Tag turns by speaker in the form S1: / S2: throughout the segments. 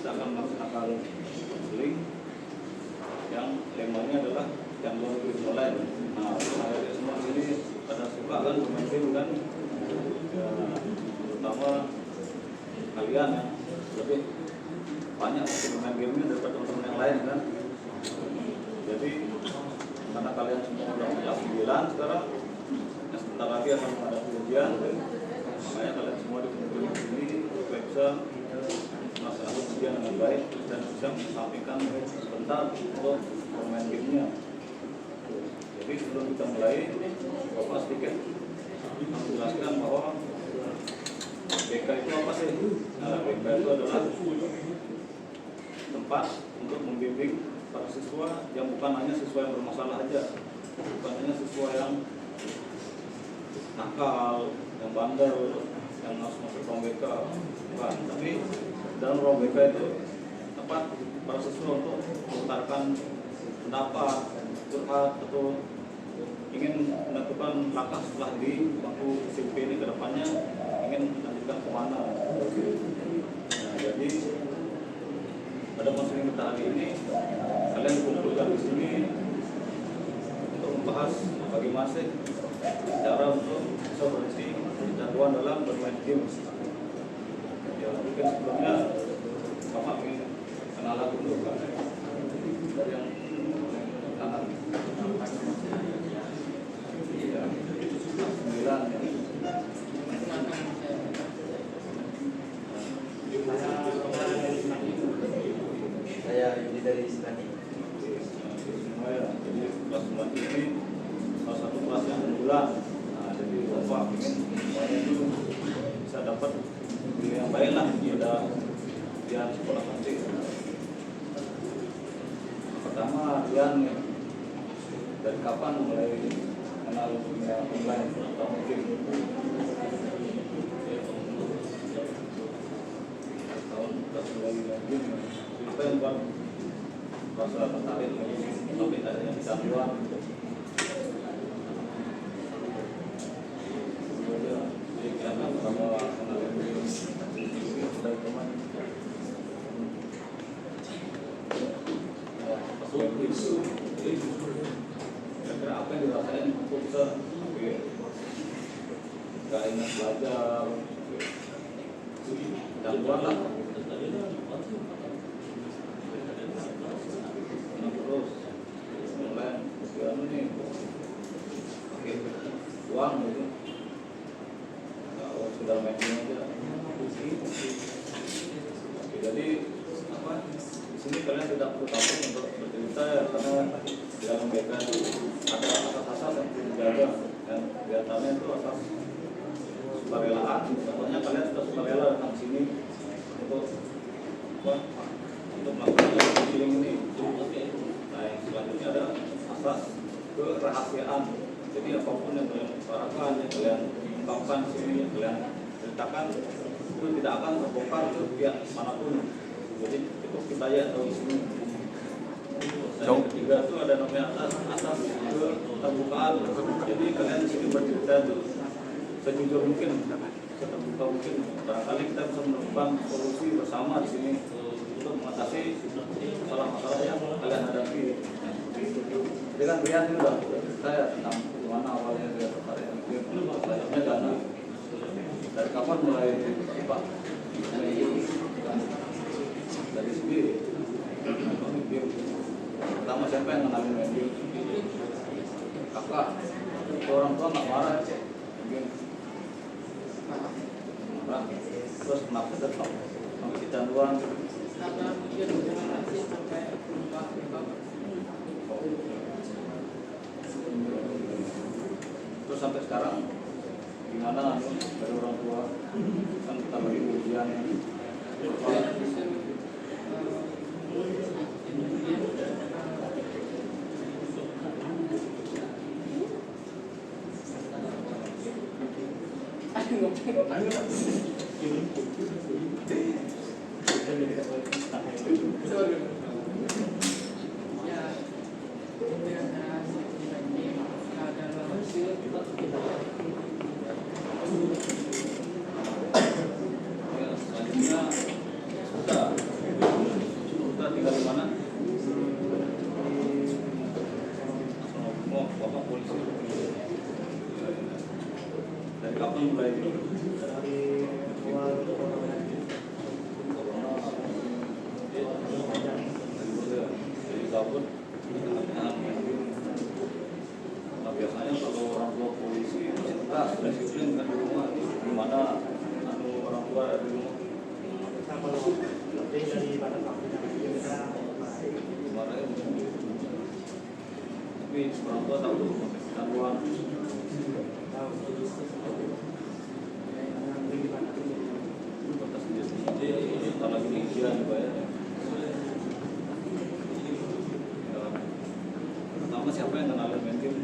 S1: kita akan melaksanakan konseling yang temanya adalah jangkauan online. Nah, saya semua ini pada suka kan bermain game kan, ya, terutama kalian yang lebih banyak bermain gamenya daripada teman-teman yang lain kan. Jadi karena kalian semua udah kelas 9 sekarang, ya sebentar lagi akan menghadapi ujian, makanya kalian semua dikumpulkan di sini supaya bisa melaksanakan ujian dengan baik dan bisa menyampaikan sebentar untuk bermain gamenya. Jadi sebelum kita mulai, Bapak sedikit menjelaskan bahwa BK itu apa sih? Nah, BK itu adalah tempat untuk membimbing para siswa yang bukan hanya siswa yang bermasalah aja, bukan hanya siswa yang nakal, yang bandel, yang harus masuk ruang BK, bukan. Tapi dalam ruang BK itu tempat para siswa untuk mengutarakan pendapat, curhat, atau ingin menentukan langkah setelah di bangku SMP ini ke depannya ingin melanjutkan kemana. Nah, jadi pada konseling kita hari ini kalian dikumpulkan di sini untuk membahas bagaimana sih cara untuk bisa berhenti kecanduan dalam bermain game. Ya mungkin sebelumnya Bapak ingin kenalan dulu kan dari yang kanan. Ya, 9 ya.
S2: Saya Yudi dari Istani.
S1: Jadi kelas 9 ini salah satu kelas yang unggulan. Nah, jadi Bapak ingin semuanya itu bisa dapat nilai yang baik lah pada ujian sekolah nanti. Pertama, Rian dari kapan mulai kenal dunia online atau mungkin tahun mulai lagi kita yang buat rasa tertarik topik adanya kecanduan. Jadi karena pertama kenal dari teman kira-kira apa yang dirasain untuk bisa gak ingat belajar, kecanduan lah. Terus mulai nih pakai uang gitu, kalau sudah main game aja. Jadi apa? Di sini kalian tidak perlu takut untuk bercerita ya, karena di dalam BK ada asas-asas yang perlu dijaga, dan diantaranya itu asas sukarelaan. Contohnya kalian sudah sukarela datang sini untuk apa? Untuk melakukan konseling ini. Nah, yang selanjutnya ada asas kerahasiaan. Jadi apapun yang kalian utarakan, yang kalian ungkapkan di sini, yang kalian ceritakan, itu tidak akan terbongkar ke pihak manapun. Jadi cukup kita ya tahu sini. Dan yang ketiga itu ada namanya asas keterbukaan. Jadi kalian di sini bercerita itu sejujur mungkin, seterbuka mungkin. Barangkali kita bisa menemukan solusi bersama di sini untuk mengatasi masalah-masalah yang kalian hadapi. Jadi kan Brian ini udah cerita ya tentang bagaimana awalnya dia tertarik game. Selanjutnya karena dari kapan mulai Pak dari sendiri main game. Pertama siapa yang kenalin main game? Kakak. Itu orang tua nggak marah ya game. Marah. Terus kenapa tetap sampai kecanduan?
S3: Karena mungkin generasi sampai berubah.
S1: Terus sampai sekarang gimana dari orang tua? Kan kita lagi ujian ya. Selanjutnya sudah kapan mulai
S2: dari awal corona.
S1: jadi kabut nah biasanya kalau orang tua polisi keras disiplin kan di rumah gimana orang tua di rumah
S2: Kalau lebih dari batas waktu kita masih
S1: gimana ya tapi orang tua tahu tuh gangguan
S2: tahu
S1: batas sendiri kalau lagi ujian juga ya pertama siapa yang kenalin main game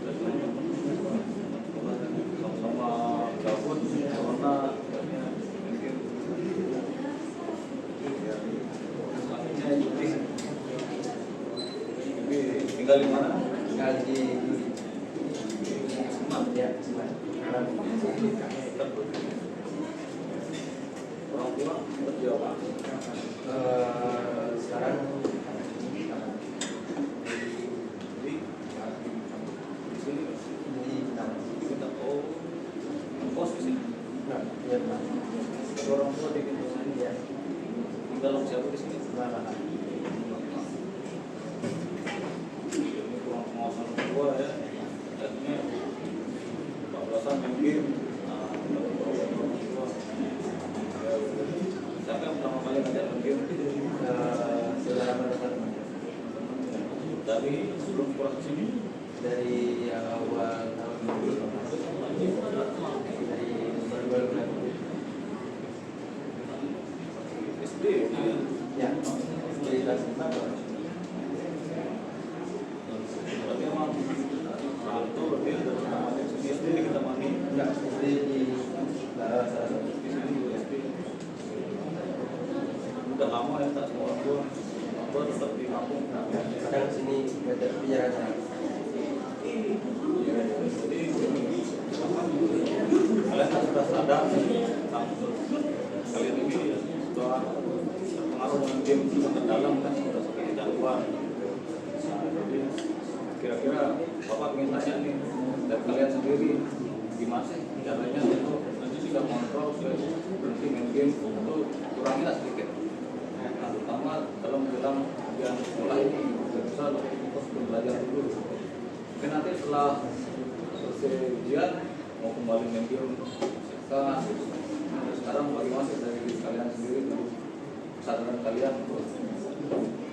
S1: dari teman-teman sama-sama gabut corona main game selanjutnya jadi tinggal di mana?
S2: tinggal di
S1: Semarang
S2: ya Semarang.
S1: orang tua kerja apa?
S2: Sekarang
S1: Di sini
S2: di Taman.
S1: kita kos di sini
S2: Nah, iya Pak.
S1: orang tua di sini
S2: Ya,
S1: tinggal sama siapa di sini?
S2: Semarang.
S1: Ini kurang pengawasan orang tua ya jadinya 14-an main game siapa yang pertama kali ngajak main game?
S2: Saudara teman-teman
S1: Dari sebelum sekolah ke sini
S2: dari awal tahun dari baru
S1: SD
S2: ya dari kelas 4
S1: berarti emang rantau dia dari pertama kali ke sini SD kita mandi
S2: enggak SD di salah satu
S1: di sini juga SD udah lama ya tak semua orang tua tetap di kampung
S2: kadang sini ada penjelasan
S1: jadi kalian kan sudah sadar tentang kalian ini sudah terpengaruh dengan game sangat dalam kan sudah seperti gangguan jadi kira-kira bapak ingin tanya nih dari kalian sendiri gimana sih caranya untuk nanti bisa kontrol supaya berhenti main game itu kurangilah sedikit nah terutama dalam menjelang ujian sekolah ini tidak bisa fokus belajar dulu mungkin nanti setelah selesai ujian mau kembali main game sekarang bagaimana sih dari kalian sendiri untuk kesadaran kalian untuk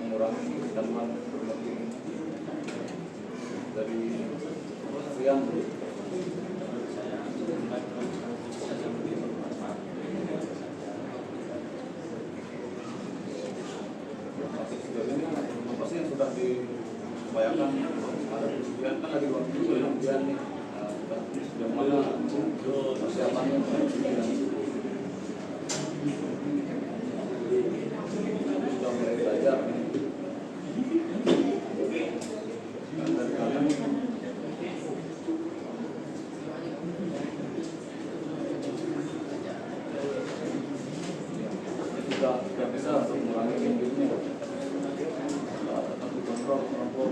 S1: mengurangi gangguan bermain game dari Rian apa sih yang sudah dibayangkan ada ujian kan lagi waktu ujian nih sudah mana persiapannya sudah mulai belajar dari kalian sudah bisa untuk mengurangi game-nya tetap dikontrol orang tua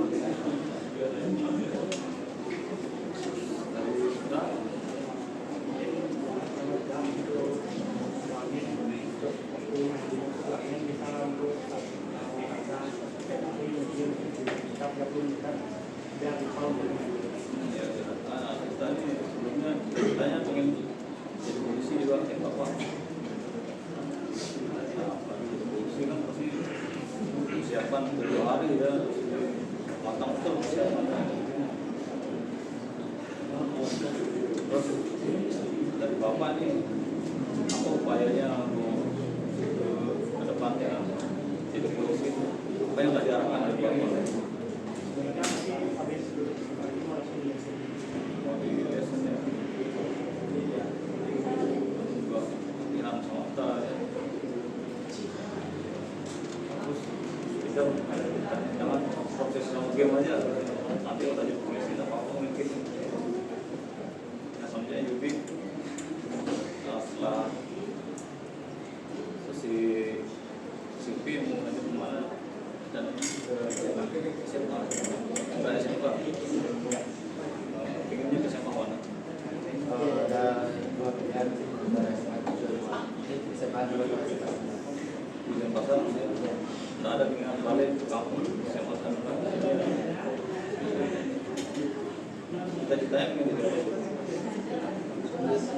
S1: kita ini sebelumnya ceritanya pengen jadi polisi juga kayak bapak polisi kan pasti persiapan beberapa hari ya matang betul persiapannya terus dari bapak nih apa upayanya untuk ke depannya jadi polisi apa yang tadi diarahkan dari bapak biasanya juga pikiran sama kita ya terus kita jangan profesional game aja nanti kalau tadi polisi apa mungkin selanjutnya Yubi setelah sesi pin mau lanjut kemana dan siapa enggak ada siapa
S4: kan sebenarnya SMA dulu
S1: di Denpasar nggak ada keinginan balik ke kampung SMA Tangerang. Cita-citanya ingin jadi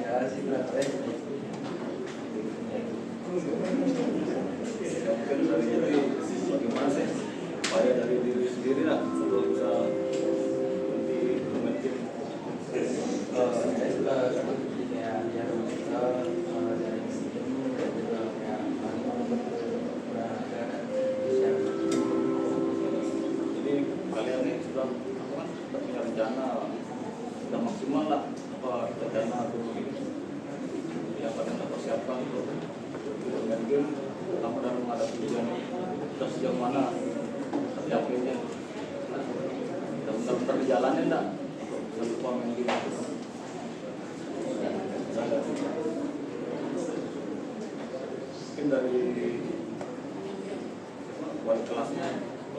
S4: ya sih berapa ya
S1: mungkin dari diri bagaimana sih upaya dari diri sendiri lah untuk bisa lebih mungkin
S4: saya juga seperti kayak ya dari sistem dan juga kayak
S1: jadi kalian nih sudah punya rencana sudah maksimal lah apa rencana atau yang kalian persiapkan untuk bermain game pertama dalam menghadapi ujian sudah sejauh mana tercapainya dan benar-benar dijalanin enggak untuk lupa main game itu. Mungkin dari wali kelasnya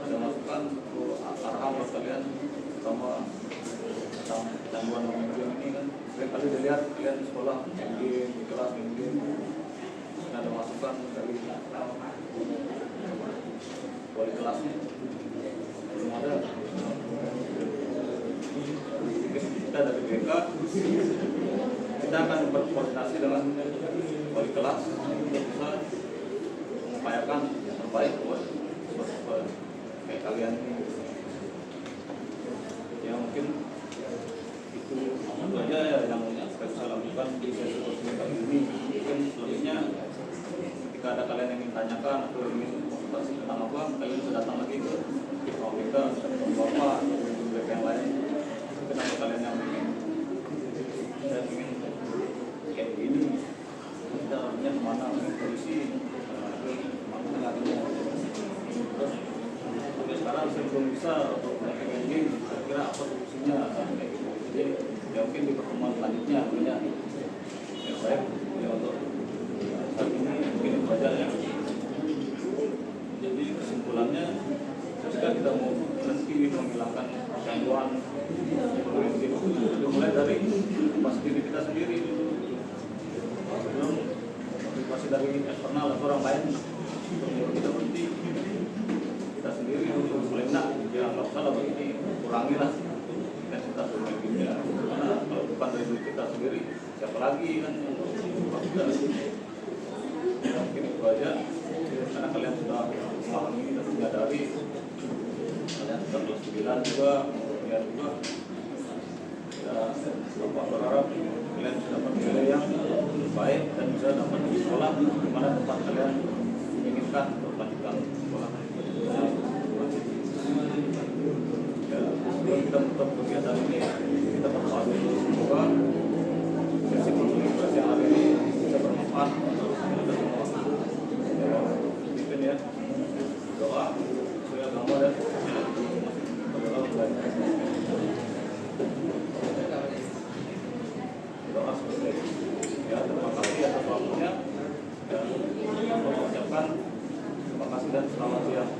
S1: ada masukan untuk arahan buat kalian sama tentang gangguan main game ini kan sering kali dilihat kalian di sekolah main game di kelas main game. Ada masukan dari wali kelasnya belum ada. Kita dari BK kita akan berkoordinasi dengan wali kelas untuk bisa mengupayakan yang terbaik buat kayak kalian ini. Ya mungkin itu aja ya yang saya bisa lakukan di sesi kali ini. Mungkin selanjutnya ketika ada kalian yang ingin tanyakan atau ingin konsultasi tentang apa, kalian bisa datang lagi ke KPK atau Bapak atau BK yang lain. Kenapa kalian yang ingin saya ingin kayak begini, kita harusnya kemana, polisi kemana larinya. Terus sampai sekarang saya belum bisa untuk melakukan game, saya kira apa solusinya kayak gitu. Jadi ya mungkin di pertemuan selanjutnya punya yang baik ya untuk saat ini mungkin itu aja ya. Jadi kesimpulannya jika kita mau berhenti menghilangkan gangguan mungkin dimulai dari pas diri kita sendiri sebelum motivasi dari eksternal atau orang lain untuk kita berhenti kita sendiri untuk mulai ya nggak usah lah begini kurangi lah intensitas bermain game karena kalau bukan dari diri kita sendiri siapa lagi kan kita ya, mungkin itu aja karena kalian sudah memahami dan menyadari kalian sudah kelas 9 juga kemudian juga ya Bapak berharap kalian bisa dapat nilai yang baik dan bisa dapat di sekolah di mana tempat kalian inginkan untuk melanjutkan sekolah. Ya, sebelum kita menutup kegiatan ini kita berdoa dulu semoga sesi konsultasi yang hari ini bisa bermanfaat untuk kita semua. Ya, mungkin ya doa supaya kamu dan berdoa belajar. Doa seperti itu. Ya, terima kasih atas waktunya dan saya mengucapkan terima kasih dan selamat siang.